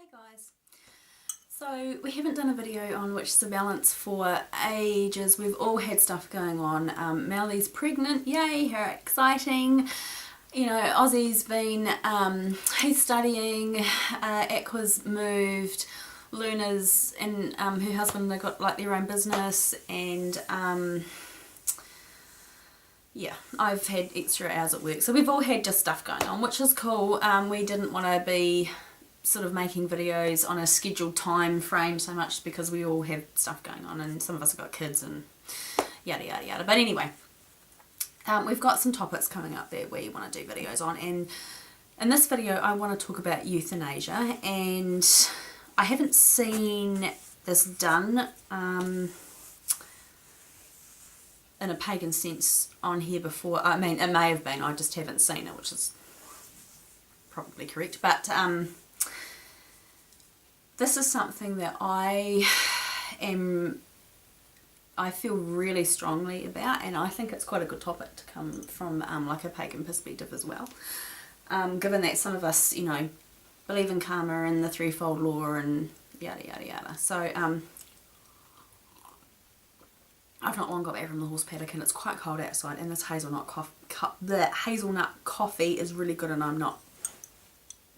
Hey guys, so we haven't done a video on Witches of Balance for ages. We've all had stuff going on. Melly's pregnant, yay, how exciting. You know, Ozzy's been, he's studying, Aqua's moved, Luna's and her husband, they got like their own business, and yeah, I've had extra hours at work. So we've all had just stuff going on, which is cool. We didn't want to be sort of making videos on a scheduled time frame so much because we all have stuff going on and some of us have got kids and yada yada yada. But anyway, we've got some topics coming up that we want to do videos on, and in this video I want to talk about euthanasia, and I haven't seen this done in a pagan sense on here before. I mean, it may have been, I just haven't seen it, which is probably correct, but this is something that I feel really strongly about, and I think it's quite a good topic to come from like a pagan perspective as well, given that some of us, you know, believe in karma and the threefold law and yada yada yada. So I've not long got back from the horse paddock and it's quite cold outside, and this hazelnut coffee is really good, and I'm not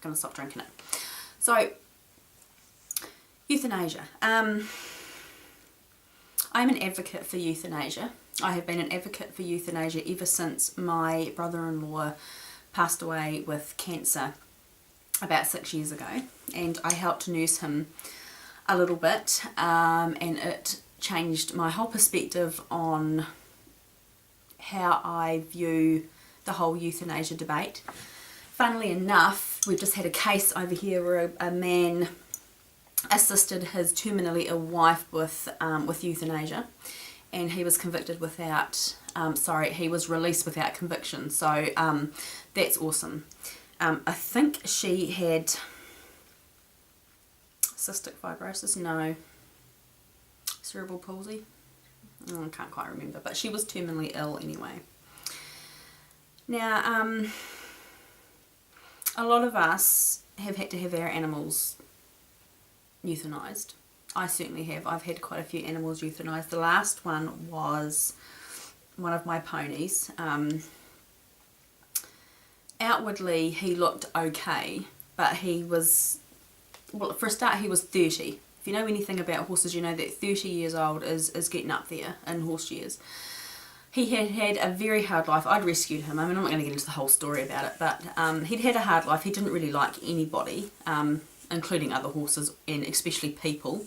going to stop drinking it. So euthanasia. I'm an advocate for euthanasia. I have been an advocate for euthanasia ever since my brother-in-law passed away with cancer about 6 years ago, and I helped nurse him a little bit, and it changed my whole perspective on how I view the whole euthanasia debate. Funnily enough, we've just had a case over here where a man assisted his terminally ill wife with euthanasia, and he was convicted without, he was released without conviction. So that's awesome. I think she had cystic fibrosis, no, cerebral palsy, I can't quite remember, but she was terminally ill anyway. Now, a lot of us have had to have our animals euthanized. I certainly have. I've had quite a few animals euthanized. The last one was one of my ponies. Outwardly he looked okay, but he was, well, for a start he was 30. If you know anything about horses, you know that 30 years old is getting up there in horse years. He had had a very hard life. I'd rescued him. I mean, I'm not going to get into the whole story about it, but he'd had a hard life. He didn't really like anybody, including other horses and especially people.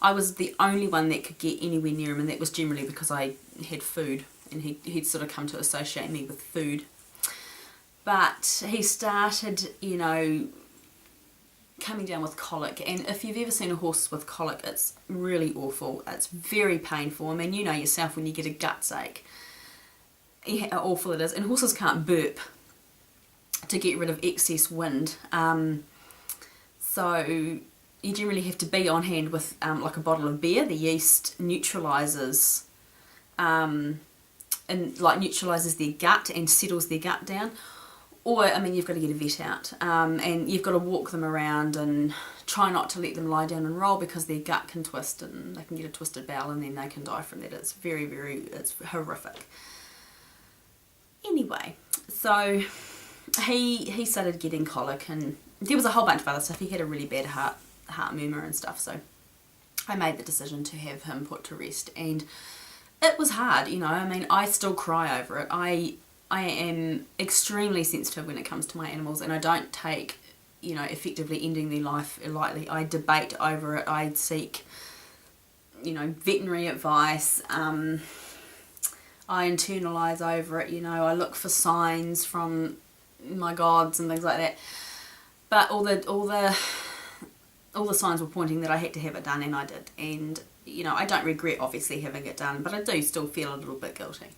I was the only one that could get anywhere near him, and that was generally because I had food, and he'd sort of come to associate me with food. But he started, you know, coming down with colic, and if you've ever seen a horse with colic, it's really awful. It's very painful. I mean, you know yourself when you get a guts ache, how awful it is, and horses can't burp to get rid of excess wind. So you generally have to be on hand with like a bottle of beer. The yeast neutralises neutralises their gut and settles their gut down. Or, I mean, you've got to get a vet out, and you've got to walk them around and try not to let them lie down and roll, because their gut can twist and they can get a twisted bowel and then they can die from that. It's very, very, it's horrific. Anyway, so he started getting colic, and there was a whole bunch of other stuff. He had a really bad heart murmur and stuff, so I made the decision to have him put to rest, and it was hard, you know. I mean, I still cry over it. I am extremely sensitive when it comes to my animals, and I don't take, you know, effectively ending their life lightly. I debate over it. I seek, you know, veterinary advice. I internalise over it, you know. I look for signs from my gods and things like that. But all the signs were pointing that I had to have it done, and I did. And, you know, I don't regret obviously having it done, but I do still feel a little bit guilty.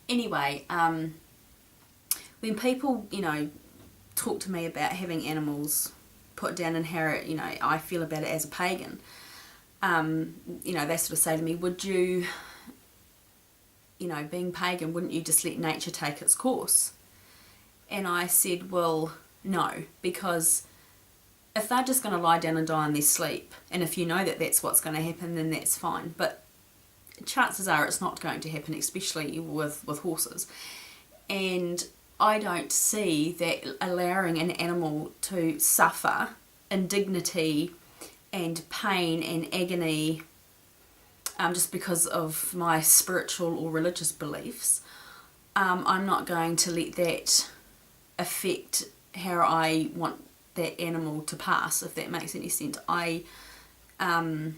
Anyway, when people, you know, talk to me about having animals put down and how, you know, I feel about it as a pagan, you know, they sort of say to me, would you, you know, being pagan, wouldn't you just let nature take its course? And I said, well, no, because if they're just going to lie down and die in their sleep, and if you know that that's what's going to happen, then that's fine. But chances are it's not going to happen, especially with horses. And I don't see that allowing an animal to suffer indignity and pain and agony just because of my spiritual or religious beliefs. I'm not going to let that affect how I want that animal to pass, if that makes any sense. I am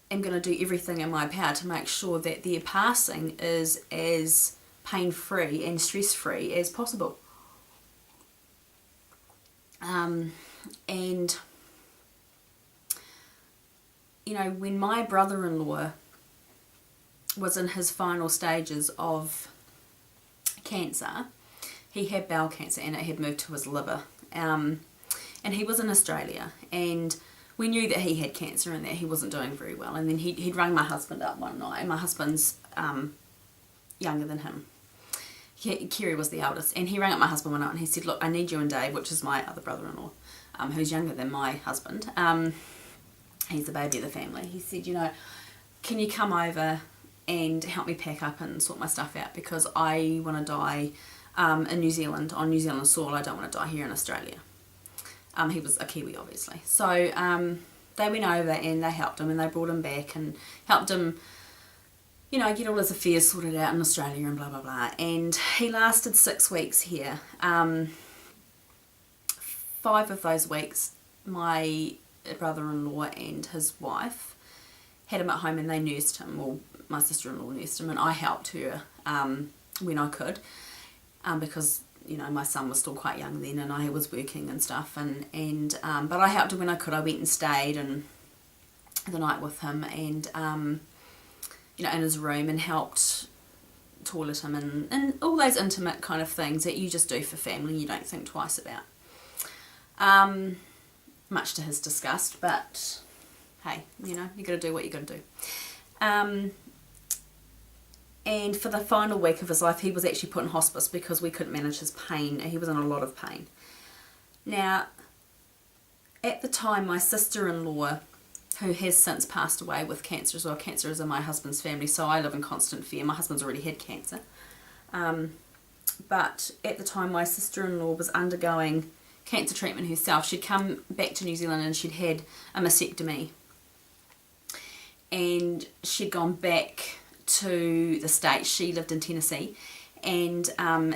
going to do everything in my power to make sure that their passing is as pain-free and stress-free as possible. And, you know, when my brother-in-law was in his final stages of cancer, he had bowel cancer and it had moved to his liver. And he was in Australia, and we knew that he had cancer and that he wasn't doing very well. And then he'd rung my husband up one night, and my husband's younger than him. Kerry was the eldest, and he rang up my husband one night and he said, look, I need you and Dave, which is my other brother-in-law, who's younger than my husband. He's the baby of the family. He said, you know, can you come over and help me pack up and sort my stuff out, because I want to die in New Zealand, on New Zealand soil. I don't want to die here in Australia. He was a Kiwi, obviously. So they went over and they helped him, and they brought him back and helped him, you know, get all his affairs sorted out in Australia and blah, blah, blah. And he lasted 6 weeks here. 5 of those weeks, my brother-in-law and his wife had him at home and they nursed him. Well, my sister-in-law nursed him, and I helped her when I could, because, you know, my son was still quite young then and I was working and stuff, but I helped her when I could. I went and stayed and the night with him, and you know, in his room, and helped toilet him and all those intimate kind of things that you just do for family, you don't think twice about. Much to his disgust, but hey, you know, you got to do what you got to do. And for the final week of his life, he was actually put in hospice because we couldn't manage his pain. He was in a lot of pain. Now, at the time, my sister-in-law, who has since passed away with cancer as well. Cancer is in my husband's family, so I live in constant fear. My husband's already had cancer. But at the time, my sister-in-law was undergoing cancer treatment herself. She'd come back to New Zealand and she'd had a mastectomy. And she'd gone back to the States. She lived in Tennessee, and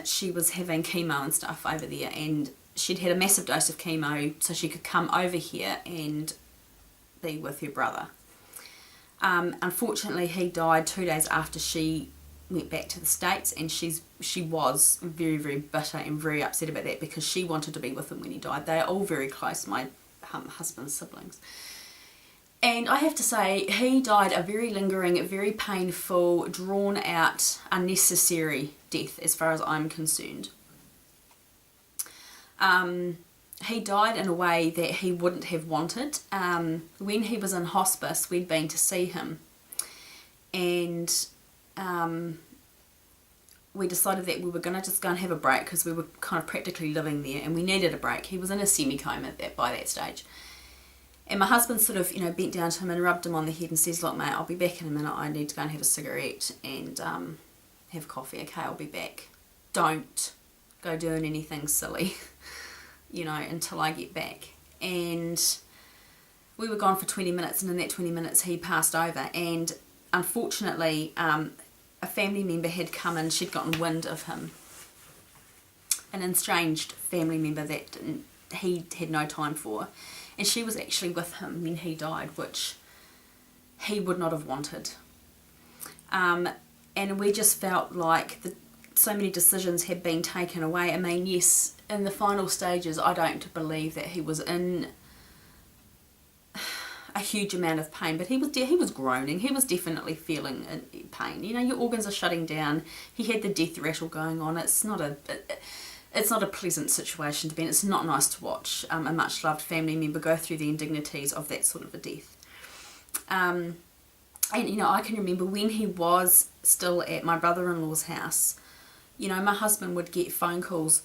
she was having chemo and stuff over there, and she'd had a massive dose of chemo so she could come over here and be with her brother. Unfortunately, he died 2 days after she went back to the States, and she was very, very bitter and very upset about that, because she wanted to be with him when he died. They are all very close, my husband's siblings. And I have to say, he died a very lingering, very painful, drawn out, unnecessary death as far as I'm concerned. He died in a way that he wouldn't have wanted. When he was in hospice, we'd been to see him, and we decided that we were going to just go and have a break, because we were kind of practically living there and we needed a break. He was in a semi-coma by that stage. And my husband sort of, you know, bent down to him and rubbed him on the head and says, look, mate, I'll be back in a minute. I need to go and have a cigarette and have coffee. Okay, I'll be back. Don't go doing anything silly, you know, until I get back. And we were gone for 20 minutes, and in that 20 minutes he passed over. And unfortunately, a family member had come in. She'd gotten wind of him. An estranged family member that he had no time for. And she was actually with him when he died, which he would not have wanted. And we just felt like so many decisions had been taken away. I mean, yes, in the final stages, I don't believe that he was in a huge amount of pain, but he was groaning. He was definitely feeling pain. You know, your organs are shutting down. He had the death rattle going on. It's not a pleasant situation to be in. It's not nice to watch a much loved family member go through the indignities of that sort of a death. And you know, I can remember when he was still at my brother-in-law's house, you know, my husband would get phone calls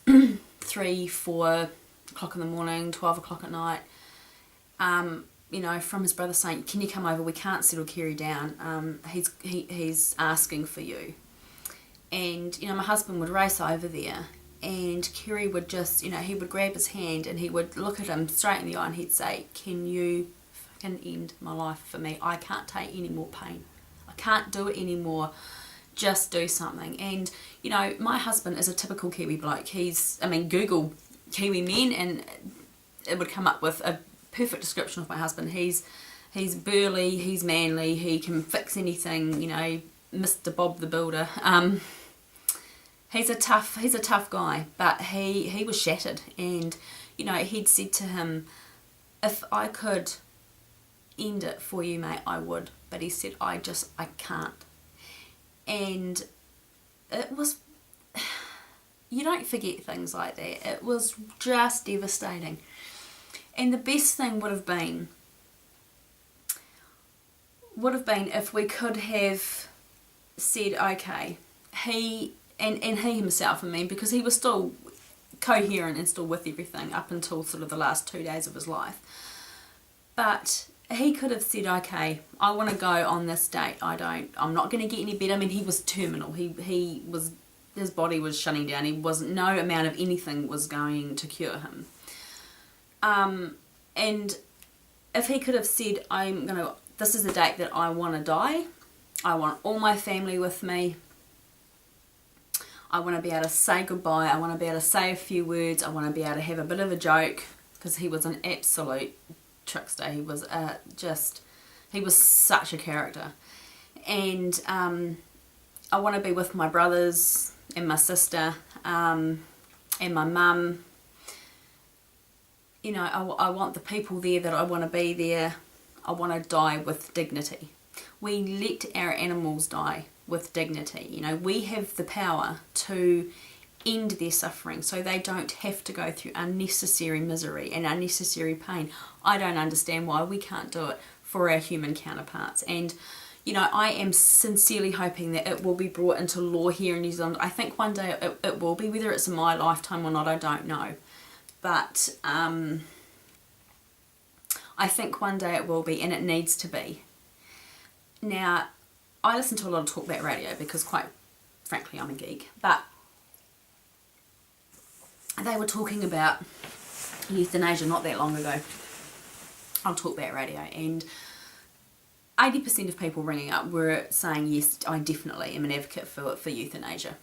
3, 4, o'clock in the morning, 12 o'clock at night, you know, from his brother saying, can you come over, we can't settle Kerry down, he's asking for you. And, you know, my husband would race over there, and Kerry would just, you know, he would grab his hand and he would look at him straight in the eye and he'd say, can you fucking end my life for me? I can't take any more pain. I can't do it anymore. Just do something. And, you know, my husband is a typical Kiwi bloke. Google Kiwi men and it would come up with a perfect description of my husband. He's burly, he's manly, he can fix anything, you know, Mr. Bob the Builder. He's a tough guy, but he was shattered, and, you know, he'd said to him, if I could end it for you, mate, I would. But he said, I can't. And it was, you don't forget things like that. It was just devastating. And the best thing would have been if we could have said, okay, he himself, because he was still coherent and still with everything up until sort of the last 2 days of his life. But he could have said, okay, I want to go on this date. I'm not going to get any better. I mean, he was terminal. His body was shutting down. No amount of anything was going to cure him. And if he could have said, this is the date that I want to die. I want all my family with me. I want to be able to say goodbye. I want to be able to say a few words. I want to be able to have a bit of a joke, because he was an absolute trickster. He was such a character. And I want to be with my brothers and my sister and my mum. You know, I want the people there that I want to be there. I want to die with dignity. We let our animals die with dignity. You know, we have the power to end their suffering so they don't have to go through unnecessary misery and unnecessary pain. I don't understand why we can't do it for our human counterparts. And, you know, I am sincerely hoping that it will be brought into law here in New Zealand. I think one day it will be. Whether it's in my lifetime or not, I don't know. But I think one day it will be, and it needs to be. Now, I listen to a lot of talkback radio because, quite frankly, I'm a geek. But they were talking about euthanasia not that long ago on talkback radio, and 80% of people ringing up were saying, yes, I definitely am an advocate for euthanasia.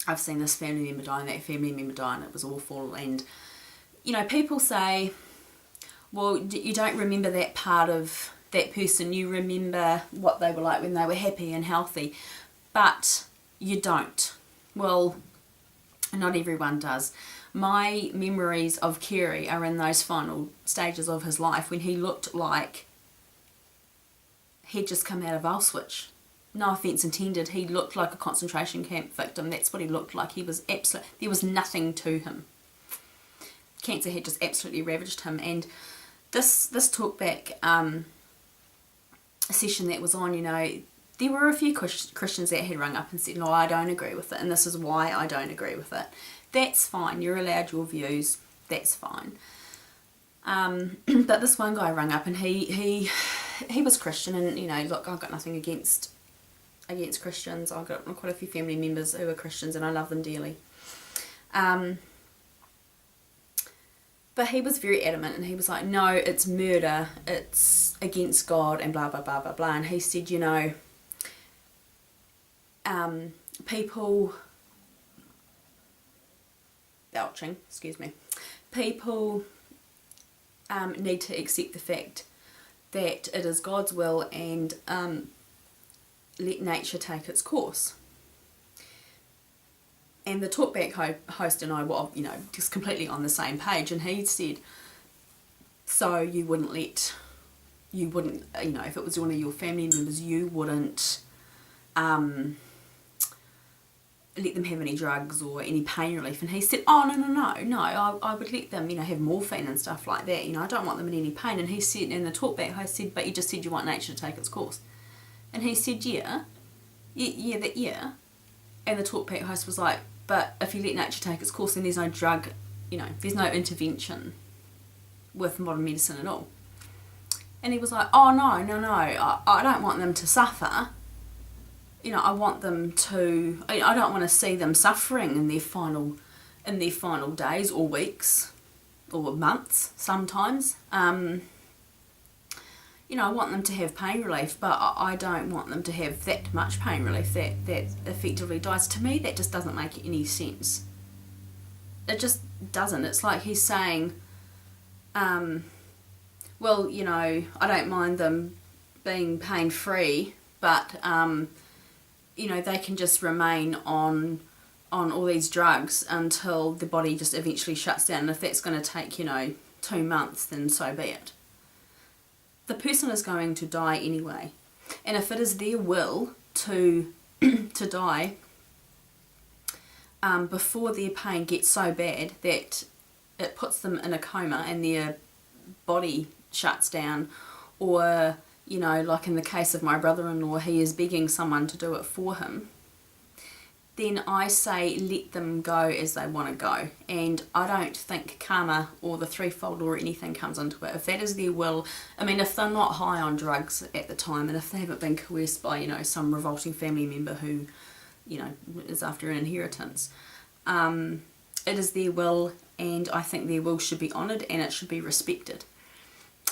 I've seen this family member die and that family member die, and it was awful. And, you know, people say, well, you don't remember that part of that person. You remember what they were like when they were happy and healthy, but you don't. Well, not everyone does. My memories of Kerry are in those final stages of his life when he looked like he'd just come out of Auschwitz. No offence intended, he looked like a concentration camp victim. That's what he looked like. He was there was nothing to him. Cancer had just absolutely ravaged him. And this talkback session that was on, you know, there were a few Christians that had rung up and said, no, I don't agree with it, and this is why I don't agree with it. That's fine. You're allowed your views. That's fine. But this one guy rung up, and he was Christian, and, you know, look, I've got nothing against Christians. I've got quite a few family members who are Christians, and I love them dearly. But he was very adamant, and he was like, no, it's murder, it's against God, and blah, blah, blah, blah, blah. And he said, you know, people need to accept the fact that it is God's will, and let nature take its course. And the talkback host and I were, you know, just completely on the same page, and he said, so you wouldn't, you know, if it was one of your family members, you wouldn't let them have any drugs or any pain relief? And he said, oh, no, I would let them, you know, have morphine and stuff like that, you know, I don't want them in any pain. And he said, and the talkback host said, but you just said you want nature to take its course. And he said, yeah. And the talkback host was like, but if you let nature take its course, then there's no drug there's no intervention with modern medicine at all. And he was like, oh no, I don't want them to suffer. I want them to, I don't want to see them suffering in their final days or weeks or months sometimes. I want them to have pain relief, but I don't want them to have that much pain relief that effectively dies. To me, that just doesn't make any sense. It just doesn't. It's like he's saying, well, I don't mind them being pain-free, but, they can just remain on all these drugs until the body just eventually shuts down. And if that's going to take, 2 months, then so be it. The person is going to die anyway. And if it is their will to die before their pain gets so bad that it puts them in a coma and their body shuts down, or, like in the case of my brother-in-law, he is begging someone to do it for him, then I say let them go as they want to go. And I don't think karma or the threefold or anything comes into it. If that is their will, if they're not high on drugs at the time, and if they haven't been coerced by, some revolting family member who, is after an inheritance, it is their will, and I think their will should be honoured and it should be respected.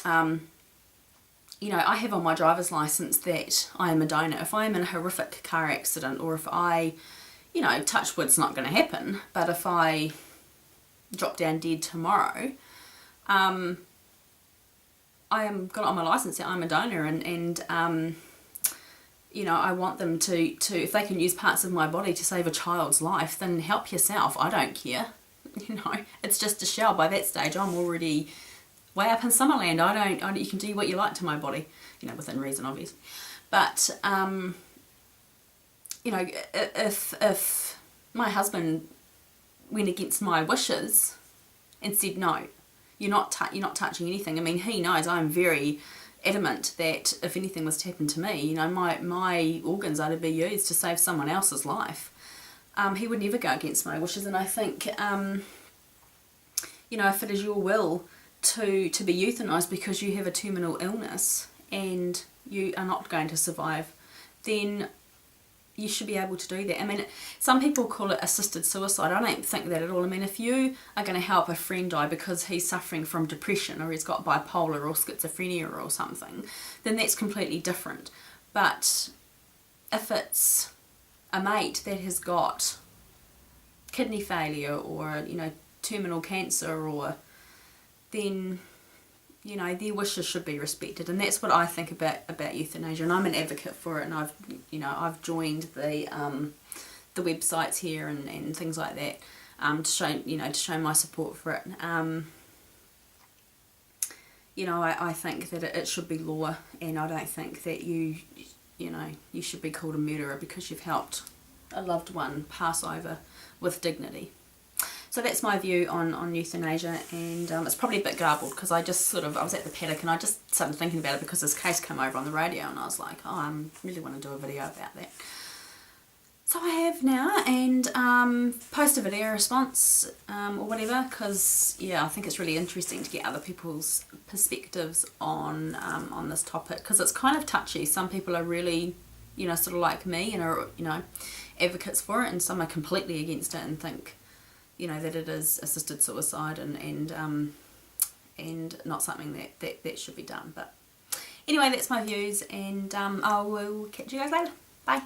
I have on my driver's licence that I am a donor. If I am in a horrific car accident, or if I, touch wood's not going to happen, but if I drop down dead tomorrow, I am got it on my licence that I'm a donor, and I want them to if they can use parts of my body to save a child's life, then help yourself. I don't care. It's just a shell. By that stage, I'm already way up in Summerland. You can do what you like to my body, within reason, obviously. But if my husband went against my wishes and said no, you're not touching anything. He knows I'm very adamant that if anything was to happen to me, my organs are to be used to save someone else's life. He would never go against my wishes, and I think if it is your will to be euthanized because you have a terminal illness and you are not going to survive, then you should be able to do that. Some people call it assisted suicide. I don't think that at all. If you are going to help a friend die because he's suffering from depression, or he's got bipolar or schizophrenia or something, then that's completely different. But if it's a mate that has got kidney failure or, terminal cancer, or then, their wishes should be respected. And that's what I think about euthanasia, and I'm an advocate for it, and I've joined the websites here and things like that to show my support for it. I think that it should be law, and I don't think that you should be called a murderer because you've helped a loved one pass over with dignity. So that's my view on euthanasia, and it's probably a bit garbled because I was at the paddock and I just started thinking about it because this case came over on the radio, and I was like, oh, I really want to do a video about that. So I have now, and post a video response or whatever, because I think it's really interesting to get other people's perspectives on this topic, because it's kind of touchy. Some people are really, sort of like me and are, advocates for it, and some are completely against it and think, that it is assisted suicide and not something that should be done. But anyway, that's my views, and I will catch you guys later. Bye.